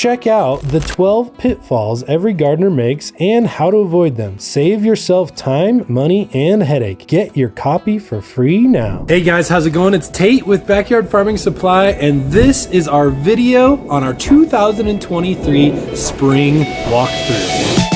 check out the 12 pitfalls every gardener makes and how to avoid them. Save yourself time, money, and headache. Get your copy for free now. Hey guys, how's it going? It's Tate with Backyard Farming Supply, and this is our video on our 2023 spring walkthrough.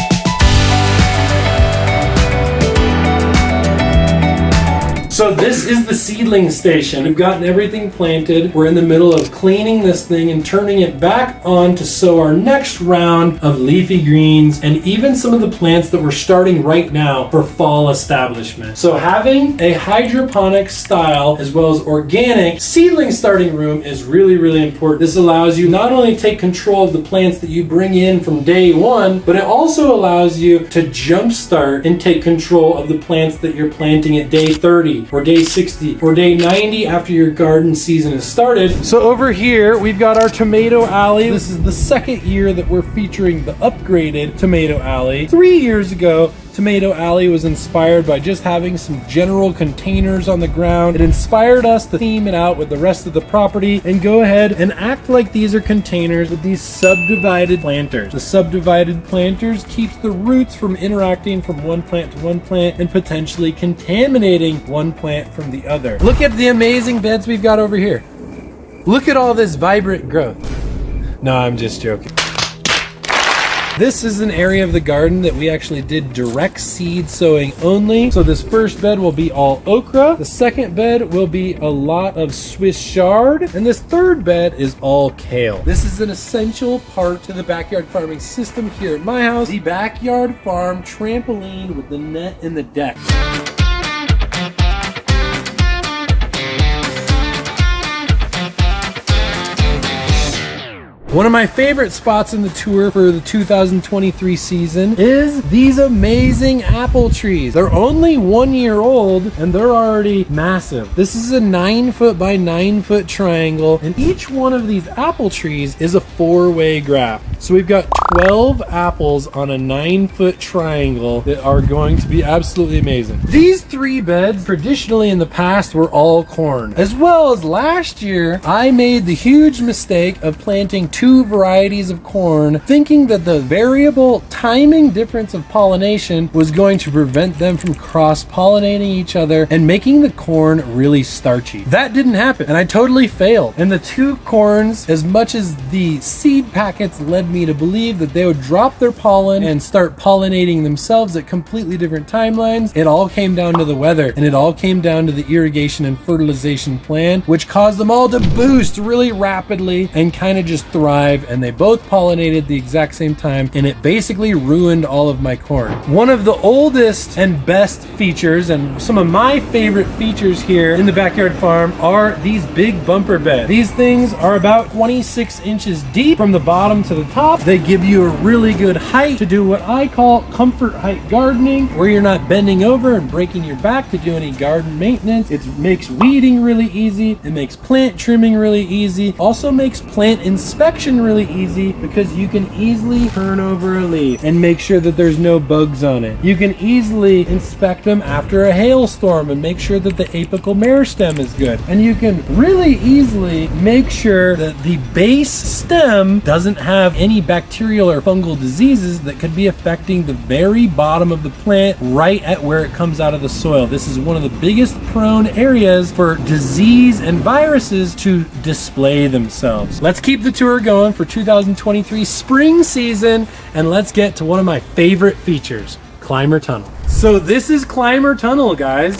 So this is the Seedling Station. We've gotten everything planted. We're in the middle of cleaning this thing and turning it back on to sow our next round of leafy greens and even some of the plants that we're starting right now for fall establishment. So having a hydroponic style as well as organic seedling starting room is really, really important. This allows you not only to take control of the plants that you bring in from day one, but it also allows you to jumpstart and take control of the plants that you're planting at day 30. Or day 60 or day 90 after your garden season has started. So over here we've got our tomato alley. This is the second year that we're featuring the upgraded tomato alley. 3 years ago, Tomato Alley was inspired by just having some general containers on the ground. It inspired us to theme it out with the rest of the property and go ahead and act like these are containers with these subdivided planters. The subdivided planters keeps the roots from interacting from one plant to one plant and potentially contaminating one plant from the other. Look at the amazing beds we've got over here. Look at all this vibrant growth. No, I'm just joking. This is an area of the garden that we actually did direct seed sowing only. So this first bed will be all okra. The second bed will be a lot of Swiss chard. And this third bed is all kale. This is an essential part to the backyard farming system here at my house. The backyard farm trampoline with the net and the deck. One of my favorite spots in the tour for the 2023 season is these amazing apple trees. They're only 1 year old and they're already massive. This is a 9-foot by 9-foot triangle, and each one of these apple trees is a 4-way graft. So we've got 12 apples on a 9-foot triangle that are going to be absolutely amazing. These 3 beds traditionally in the past were all corn. As well as last year, I made the huge mistake of planting 2 varieties of corn, thinking that the variable timing difference of pollination was going to prevent them from cross-pollinating each other and making the corn really starchy. That didn't happen, and I totally failed. And the 2 corns, as much as the seed packets led me to believe that they would drop their pollen and start pollinating themselves at completely different timelines, it all came down to the weather, and it all came down to the irrigation and fertilization plan, which caused them all to boost really rapidly and kind of just thrive. And they both pollinated the exact same time, and it basically ruined all of my corn. One of the oldest and best features, and some of my favorite features here in the backyard farm, are these big bumper beds. These things are about 26 inches deep from the bottom to the top. They give you a really good height to do what I call comfort height gardening, where you're not bending over and breaking your back to do any garden maintenance. It makes weeding really easy. It makes plant trimming really easy. Also makes plant inspection really easy because you can easily turn over a leaf and make sure that there's no bugs on it. You can easily inspect them after a hailstorm and make sure that the apical meristem is good. And you can really easily make sure that the base stem doesn't have any bacterial or fungal diseases that could be affecting the very bottom of the plant right at where it comes out of the soil. This is one of the biggest prone areas for disease and viruses to display themselves. Let's keep the tour going for 2023 spring season, and let's get to one of my favorite features, Climber Tunnel. So this is Climber Tunnel, guys.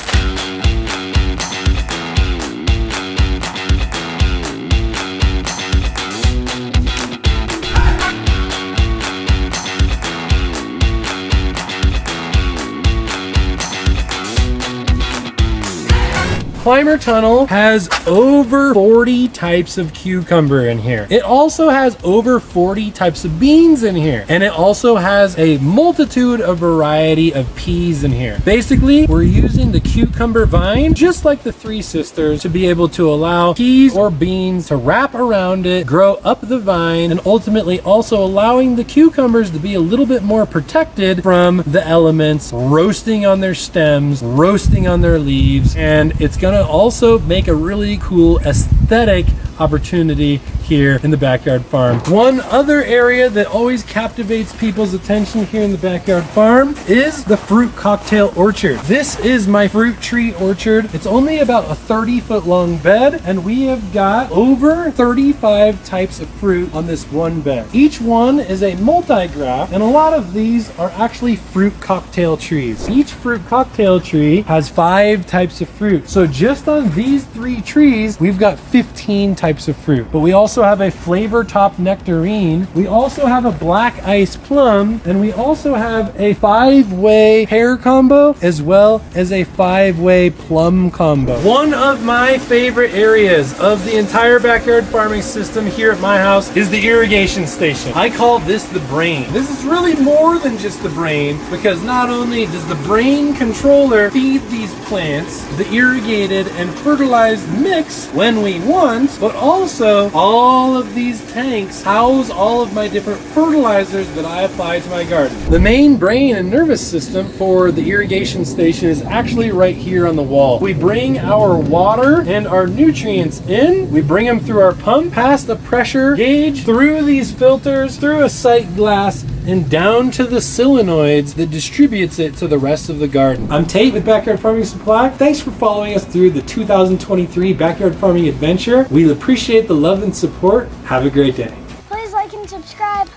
Climber Tunnel has over 40 types of cucumber in here. It also has over 40 types of beans in here. And it also has a multitude of variety of peas in here. Basically, we're using the cucumber vine, just like the Three Sisters, to be able to allow peas or beans to wrap around it, grow up the vine, and ultimately also allowing the cucumbers to be a little bit more protected from the elements, roasting on their stems, roasting on their leaves, and it's gonna also make a really cool aesthetic opportunity here in the backyard farm. One other area that always captivates people's attention here in the backyard farm is the fruit cocktail orchard. This is my fruit tree orchard. It's only about a 30-foot long bed, and we have got over 35 types of fruit on this one bed. Each one is a multi-graft, and a lot of these are actually fruit cocktail trees. Each fruit cocktail tree has 5 types of fruit. So just on these 3 trees, we've got 15 types of fruit. But we also have a flavor top nectarine. We also have a black ice plum, and we also have a 5-way pear combo, as well as a 5-way plum combo. One of my favorite areas of the entire backyard farming system here at my house is the irrigation station. I call this the brain. This is really more than just the brain, because not only does the brain controller feed these plants the irrigated and fertilized mix when we want, but also all of these tanks house all of my different fertilizers that I apply to my garden. The main brain and nervous system for the irrigation station is actually right here on the wall. We bring our water and our nutrients in, we bring them through our pump, past the pressure gauge, through these filters, through a sight glass, and down to the solenoids that distributes it to the rest of the garden. I'm Tate with Backyard Farming Supply. Thanks for following us through the 2023 Backyard Farming Adventure. We appreciate the love and support. Have a great day. Please like and subscribe.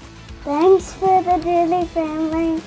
Thanks for the daily family.